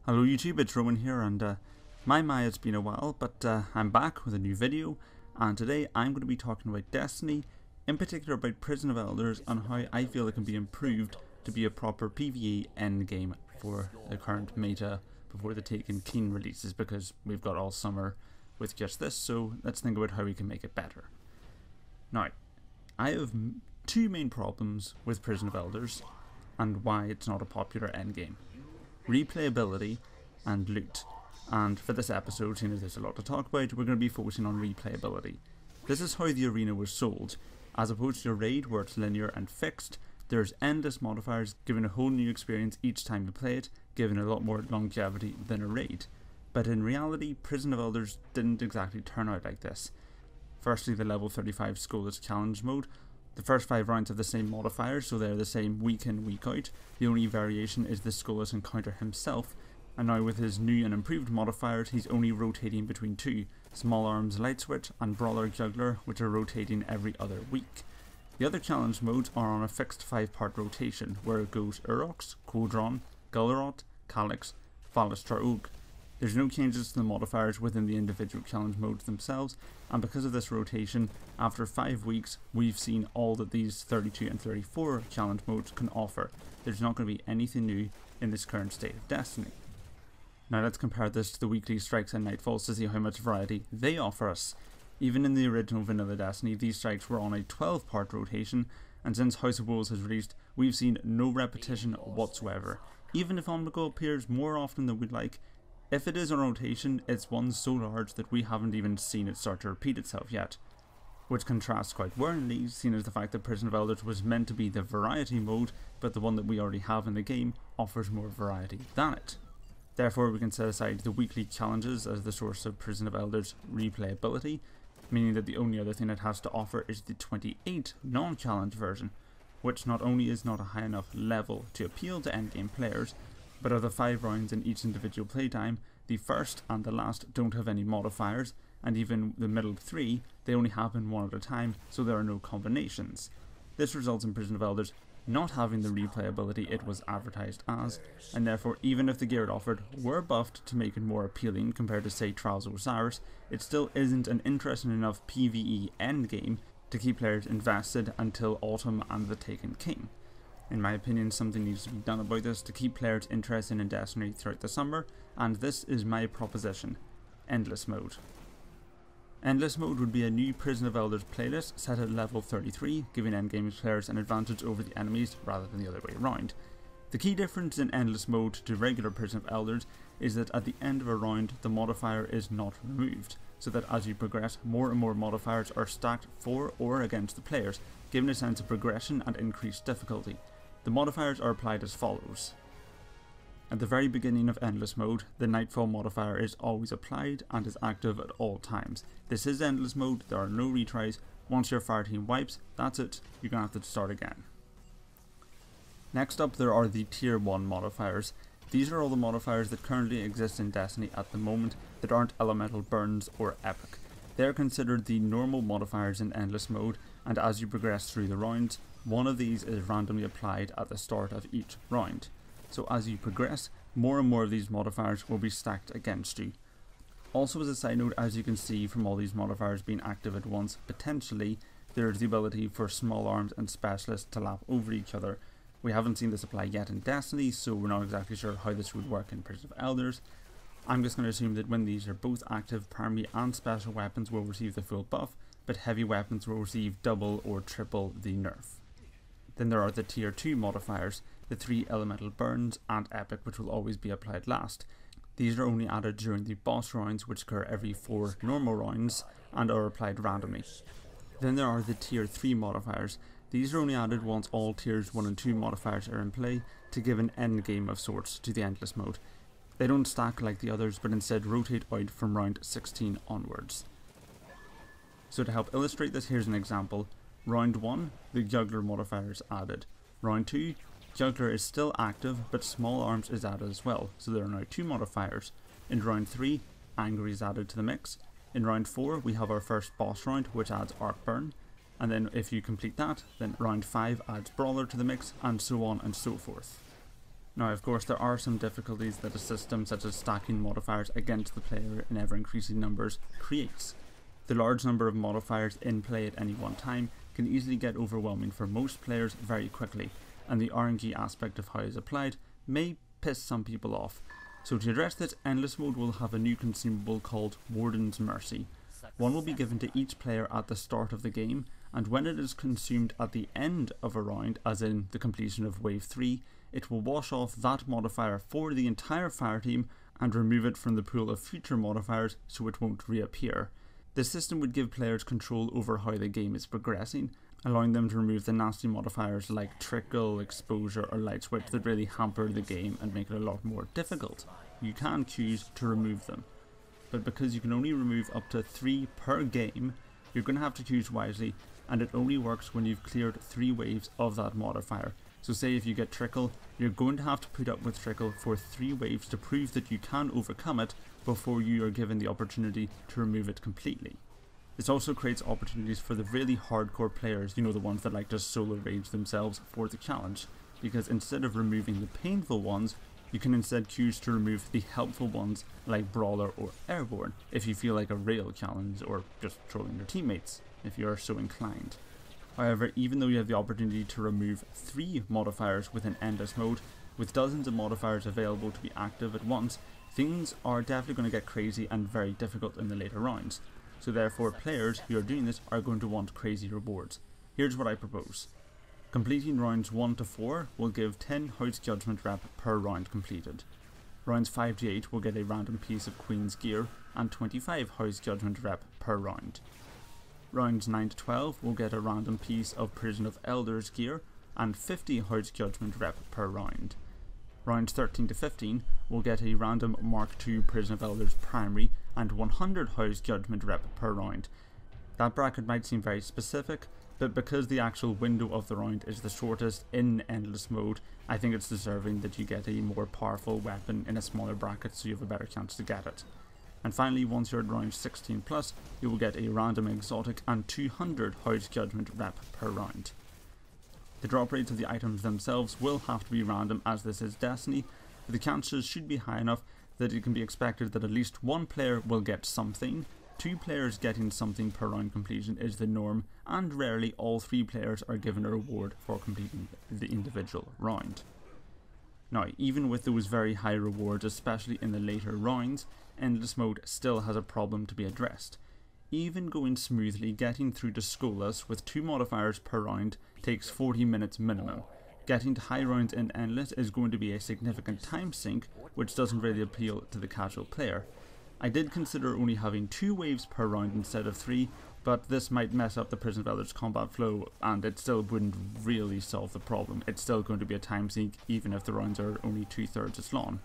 Hello YouTube, it's Rowan here, and my it's been a while, but I'm back with a new video, and today I'm going to be talking about Destiny, in particular about Prison of Elders and how I feel it can be improved to be a proper PvE endgame for the current meta before the Taken King releases, because we've got all summer with just this, so let's think about how we can make it better. Now, I have two main problems with Prison of Elders and why it's not a popular endgame. Replayability and loot. And for this episode, seeing as there's a lot to talk about, we're going to be focusing on replayability. This is how the arena was sold. As opposed to a raid where it's linear and fixed, there's endless modifiers giving a whole new experience each time you play it, giving a lot more longevity than a raid. But in reality, Prison of Elders didn't exactly turn out like this. Firstly, the level 35 Skulless challenge mode. The first 5 rounds have the same modifiers, so they're the same week in, week out. The only variation is the Skulless encounter himself, and now with his new and improved modifiers, he's only rotating between 2, Small Arms Light Switch and Brawler Juggler, which are rotating every other week. The other challenge modes are on a fixed 5-part rotation, where it goes Urox, Quodron, Gullerot, Calyx, Valistar Og. There's no changes to the modifiers within the individual challenge modes themselves, and because of this rotation, after 5 weeks, we've seen all that these 32 and 34 challenge modes can offer. There's not going to be anything new in this current state of Destiny. Now let's compare this to the weekly strikes and nightfalls to see how much variety they offer us. Even in the original vanilla Destiny, these strikes were on a 12-part rotation, and since House of Wolves has released, we've seen no repetition whatsoever. Even if Omnigo appears more often than we'd like, if it is on rotation, it's one so large that we haven't even seen it start to repeat itself yet. Which contrasts quite worryingly, seen as the fact that Prison of Elders was meant to be the variety mode, but the one that we already have in the game offers more variety than it. Therefore, we can set aside the weekly challenges as the source of Prison of Elders replayability, meaning that the only other thing it has to offer is the 28 non-challenge version, which not only is not a high enough level to appeal to endgame players, but of the 5 rounds in each individual playtime, the first and the last don't have any modifiers, and even the middle 3, they only happen one at a time, so there are no combinations. This results in Prison of Elders not having the replayability it was advertised as, and therefore even if the gear it offered were buffed to make it more appealing compared to say Trials of Osiris, it still isn't an interesting enough PvE endgame to keep players invested until autumn and the Taken King. In my opinion, something needs to be done about this to keep players interested in Destiny throughout the summer, and this is my proposition: Endless Mode. Endless Mode would be a new Prison of Elders playlist set at level 33, giving endgame players an advantage over the enemies rather than the other way around. The key difference in Endless Mode to regular Prison of Elders is that at the end of a round, the modifier is not removed, so that as you progress, more and more modifiers are stacked for or against the players, giving a sense of progression and increased difficulty. The modifiers are applied as follows. At the very beginning of Endless Mode, the Nightfall modifier is always applied and is active at all times. This is Endless Mode, there are no retries. Once your fire team wipes, that's it, you're going to have to start again. Next up, there are the Tier 1 modifiers. These are all the modifiers that currently exist in Destiny at the moment that aren't elemental burns or epic. They are considered the normal modifiers in Endless Mode, and as you progress through the rounds, one of these is randomly applied at the start of each round. So as you progress, more and more of these modifiers will be stacked against you. Also as a side note, as you can see from all these modifiers being active at once, potentially there is the ability for Small Arms and Specialists to lap over each other. We haven't seen this apply yet in Destiny, so we're not exactly sure how this would work in Prison of Elders. I'm just going to assume that when these are both active, primary and special weapons will receive the full buff, but heavy weapons will receive double or triple the nerf. Then there are the Tier 2 modifiers, the 3 elemental burns and epic, which will always be applied last. These are only added during the boss rounds, which occur every 4 normal rounds and are applied randomly. Then there are the Tier 3 modifiers. These are only added once all Tiers 1 and 2 modifiers are in play to give an endgame of sorts to the Endless Mode. They don't stack like the others, but instead rotate out from round 16 onwards. So to help illustrate this, here's an example. Round 1, the Juggler modifier is added. Round 2, Juggler is still active, but Small Arms is added as well, so there are now 2 modifiers. In round 3, Angry is added to the mix. In round 4, we have our first boss round, which adds Arc Burn, and then if you complete that, then round 5 adds Brawler to the mix, and so on and so forth. Now of course there are some difficulties that a system such as stacking modifiers against the player in ever increasing numbers creates. The large number of modifiers in play at any one time can easily get overwhelming for most players very quickly, and the RNG aspect of how it is applied may piss some people off. So to address this, Endless Mode will have a new consumable called Warden's Mercy. One will be given to each player at the start of the game, and when it is consumed at the end of a round, as in the completion of Wave 3, it will wash off that modifier for the entire fire team and remove it from the pool of future modifiers so it won't reappear. This system would give players control over how the game is progressing, allowing them to remove the nasty modifiers like Trickle, Exposure or Light Switch that really hamper the game and make it a lot more difficult. You can choose to remove them, but because you can only remove up to 3 per game, you're going to have to choose wisely, and it only works when you've cleared 3 waves of that modifier. So say if you get Trickle, you're going to have to put up with Trickle for 3 waves to prove that you can overcome it before you are given the opportunity to remove it completely. This also creates opportunities for the really hardcore players, you know, the ones that like to solo rage themselves for the challenge, because instead of removing the painful ones, you can instead choose to remove the helpful ones like Brawler or Airborne if you feel like a real challenge or just trolling your teammates if you are so inclined. However, even though you have the opportunity to remove 3 modifiers within Endless Mode, with dozens of modifiers available to be active at once, things are definitely going to get crazy and very difficult in the later rounds. So therefore, players who are doing this are going to want crazy rewards. Here's what I propose. Completing rounds 1 to 4 will give 10 HoW's Judgment rep per round completed. Rounds 5 to 8 will get a random piece of Queen's gear and 25 HoW's Judgment rep per round. Rounds 9 to 12 will get a random piece of Prison of Elders gear and 50 HoW's Judgment rep per round. Rounds 13 to 15 will get a random Mark II Prison of Elders primary and 100 HoW's Judgment rep per round. That bracket might seem very specific, but because the actual window of the round is the shortest in Endless Mode, I think it's deserving that you get a more powerful weapon in a smaller bracket so you have a better chance to get it. And finally, once you're at round 16 plus, you will get a random exotic and 200 HoW's Judgment rep per round. The drop rates of the items themselves will have to be random as this is Destiny, but the chances should be high enough that it can be expected that at least 1 player will get something, 2 players getting something per round completion is the norm, and rarely all 3 players are given a reward for completing the individual round. Now, even with those very high rewards, especially in the later rounds, Endless Mode still has a problem to be addressed. Even going smoothly, getting through to Skolas with 2 modifiers per round takes 40 minutes minimum. Getting to high rounds in Endless is going to be a significant time sink, which doesn't really appeal to the casual player. I did consider only having 2 waves per round instead of 3, but this might mess up the Prison of Elders combat flow, and it still wouldn't really solve the problem. It's still going to be a time sink even if the rounds are only 2/3 as long.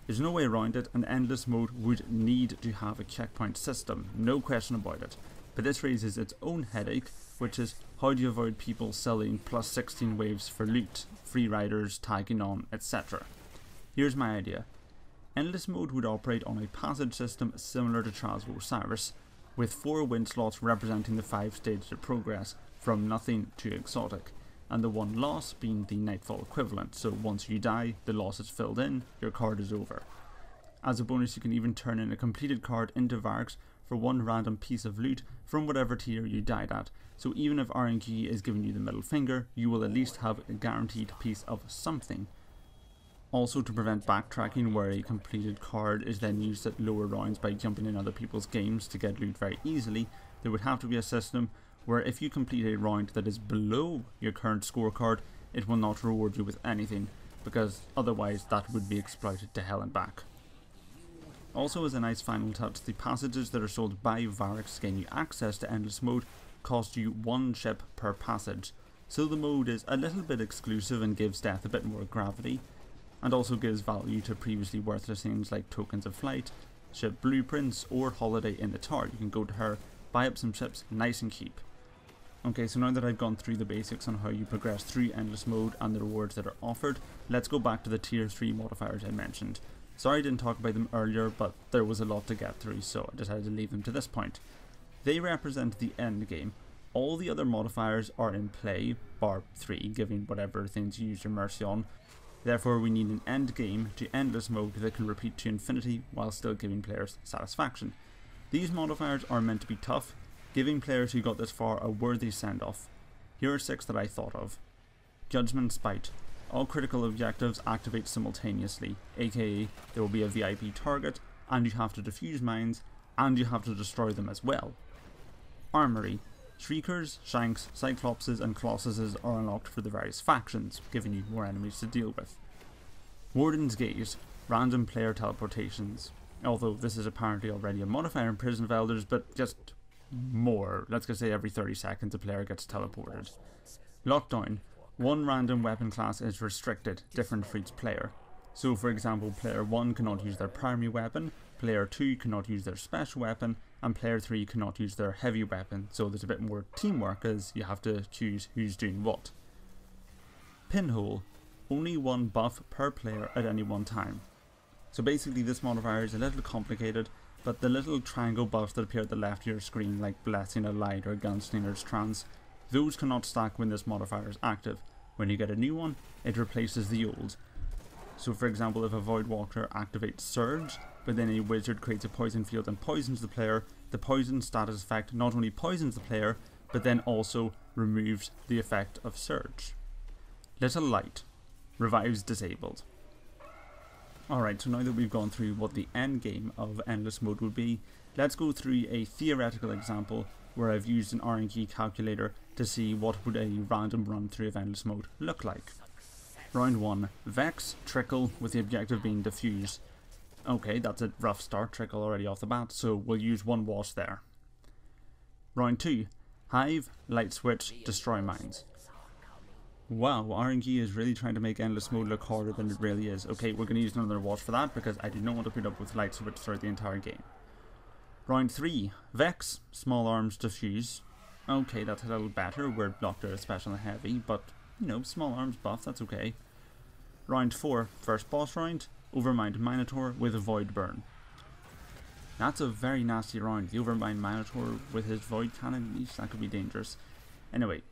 There's no way around it, and Endless Mode would need to have a checkpoint system, no question about it. But this raises its own headache, which is how do you avoid people selling plus 16 waves for loot, free riders, tagging on, etc. Here's my idea. Endless Mode would operate on a passage system similar to Trials of Osiris, with 4 win slots representing the 5 stages of progress, from nothing to exotic, and the 1 loss being the Nightfall equivalent, so once you die, the loss is filled in, your card is over. As a bonus, you can even turn in a completed card into Varix for 1 random piece of loot from whatever tier you died at, so even if RNG is giving you the middle finger, you will at least have a guaranteed piece of something. Also, to prevent backtracking where a completed card is then used at lower rounds by jumping in other people's games to get loot very easily, there would have to be a system where if you complete a round that is below your current scorecard, it will not reward you with anything, because otherwise that would be exploited to hell and back. Also, as a nice final touch, the passages that are sold by Varix to gain you access to Endless Mode cost you 1 ship per passage, so the mode is a little bit exclusive and gives death a bit more gravity, and also gives value to previously worthless things like tokens of flight, ship blueprints, or Holiday in the Tower. You can go to her, buy up some ships nice and cheap. Okay, so now that I've gone through the basics on how you progress through Endless Mode and the rewards that are offered, let's go back to the tier 3 modifiers I mentioned. Sorry I didn't talk about them earlier, but there was a lot to get through, so I decided to leave them to this point. They represent the end game. All the other modifiers are in play, bar 3, giving whatever things you use your mercy on. Therefore we need an end game to endless mode that can repeat to infinity while still giving players satisfaction. These modifiers are meant to be tough, giving players who got this far a worthy send-off. Here are 6 that I thought of. Judgment Spite. All critical objectives activate simultaneously, aka there will be a VIP target, and you have to defuse mines, and you have to destroy them as well. Armory. Shriekers, Shanks, Cyclopses and Colossuses are unlocked for the various factions, giving you more enemies to deal with. Warden's Gaze. Random player teleportations. Although this is apparently already a modifier in Prison of Elders, but just more. Let's just say every 30 seconds a player gets teleported. Lockdown. One random weapon class is restricted, different for each player. So for example, player 1 cannot use their primary weapon, player 2 cannot use their special weapon, and player 3 cannot use their heavy weapon, so there's a bit more teamwork as you have to choose who's doing what. Pinhole. Only one buff per player at any one time. So basically this modifier is a little complicated, but the little triangle buffs that appear at the left of your screen, like Blessing, Allied or Gunslinger's Trance, those cannot stack when this modifier is active. When you get a new one, it replaces the old. So for example, if a Voidwalker activates Surge, but then a wizard creates a poison field and poisons the player, the poison status effect not only poisons the player, but then also removes the effect of Surge. Little Light. Revives disabled. Alright, so now that we've gone through what the end game of Endless Mode would be, let's go through a theoretical example where I've used an RNG calculator to see what would a random run through of Endless Mode look like. Round 1. Vex, Trickle, with the objective being Defuse. Okay, that's a rough start, Trickle already off the bat, so we'll use one wash there. Round 2. Hive, Light Switch, Destroy Mines. Wow, RNG is really trying to make Endless Mode look harder than it really is. Okay, we're going to use another wash for that because I do not want to put up with Light Switch throughout the entire game. Round 3. Vex, Small Arms, Defuse. Okay, that's a little better. We're locked out of special and heavy, but, you know, Small Arms buff, that's okay. Round 4. First boss round. Overmind Minotaur with a Void Burn. That's a very nasty round. The Overmind Minotaur with his Void Cannon, that could be dangerous. Anyway,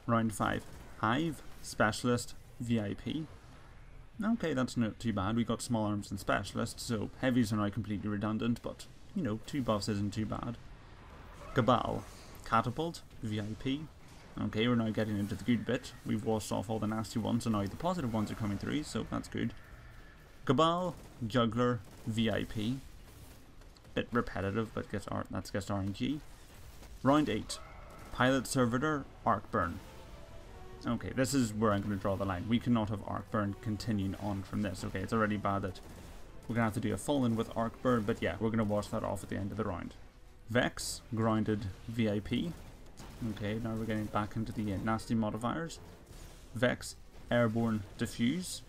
round 5. Hive, Specialist, VIP. Okay, that's not too bad. We got Small Arms and Specialist, so heavies are now completely redundant, but, you know, 2 buffs isn't too bad. Cabal, Catapult, VIP. Okay, we're now getting into the good bit. We've washed off all the nasty ones, so now the positive ones are coming through, so that's good. Cabal, Juggler, VIP. Bit repetitive, but that's just RNG. Round 8. Pilot Servitor, Arc Burn. Okay, this is where I'm going to draw the line. We cannot have Arc Burn continuing on from this. Okay, it's already bad that we're going to have to do a Fallen with Arc Burn, but yeah, we're going to wash that off at the end of the round. Vex, Grounded, VIP. Okay, now we're getting back into the nasty modifiers. Vex, Airborne, Defuse.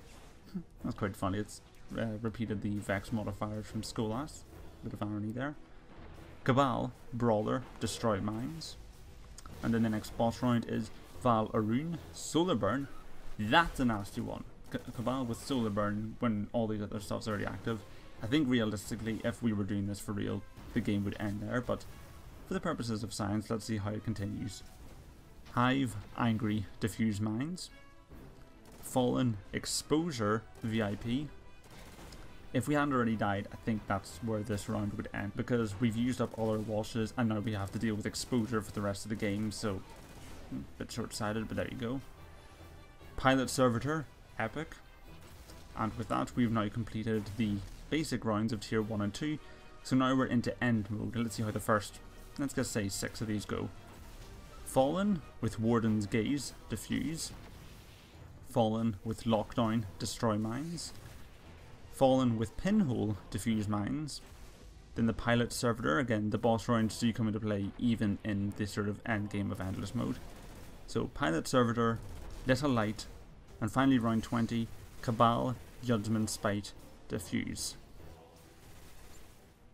That's quite funny. It's repeated the Vex modifiers from Skolas. Bit of irony there. Cabal, Brawler, Destroy Mines. And then the next boss round is Val Arun, Solar Burn. That's a nasty one. Cabal with Solar Burn when all these other stuff's already active. I think realistically, if we were doing this for real, the game would end there, but for the purposes of science, let's see how it continues. Hive, Angry, Defuse Mines. Fallen, Exposure, VIP. If we hadn't already died, I think that's where this round would end, because we've used up all our washes and now we have to deal with Exposure for the rest of the game, so a bit short-sighted, but there you go. Pilot Servitor, Epic. And with that, we've now completed the basic rounds of Tier 1 and 2, so now we're into End Mode. Let's see how the first, let's just say 6 of these go. Fallen, with Warden's Gaze, Defuse. Fallen, with Lockdown, Destroy Mines. Fallen, with Pinhole, Defuse Mines. Then the Pilot Servitor, again, the boss rounds do come into play even in this sort of end game of Endless Mode. So Pilot Servitor, Little Light, and finally round 20, Cabal, Judgment, Spite, Defuse.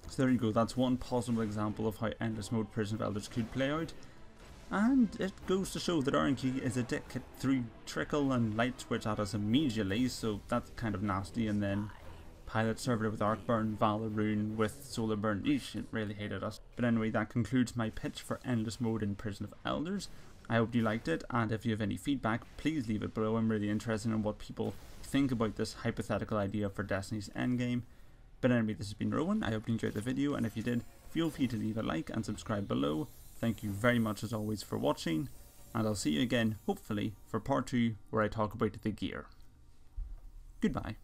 So there you go, that's one possible example of how Endless Mode Prison of Elders could play out. And it goes to show that RNG is a dick. It threw Trickle and Light Switch at us immediately, so that's kind of nasty. And then Pilot Servitor with Arc Burn, Val Arun with Solar Burn. Eesh, it really hated us. But anyway, that concludes my pitch for Endless Mode in Prison of Elders. I hope you liked it, and if you have any feedback, please leave it below. I'm really interested in what people think think about this hypothetical idea for Destiny's endgame. But anyway, this has been Rowan. I hope you enjoyed the video, and if you did, feel free to leave a like and subscribe below. Thank you very much as always for watching, and I'll see you again, hopefully, for part 2 where I talk about the gear. Goodbye.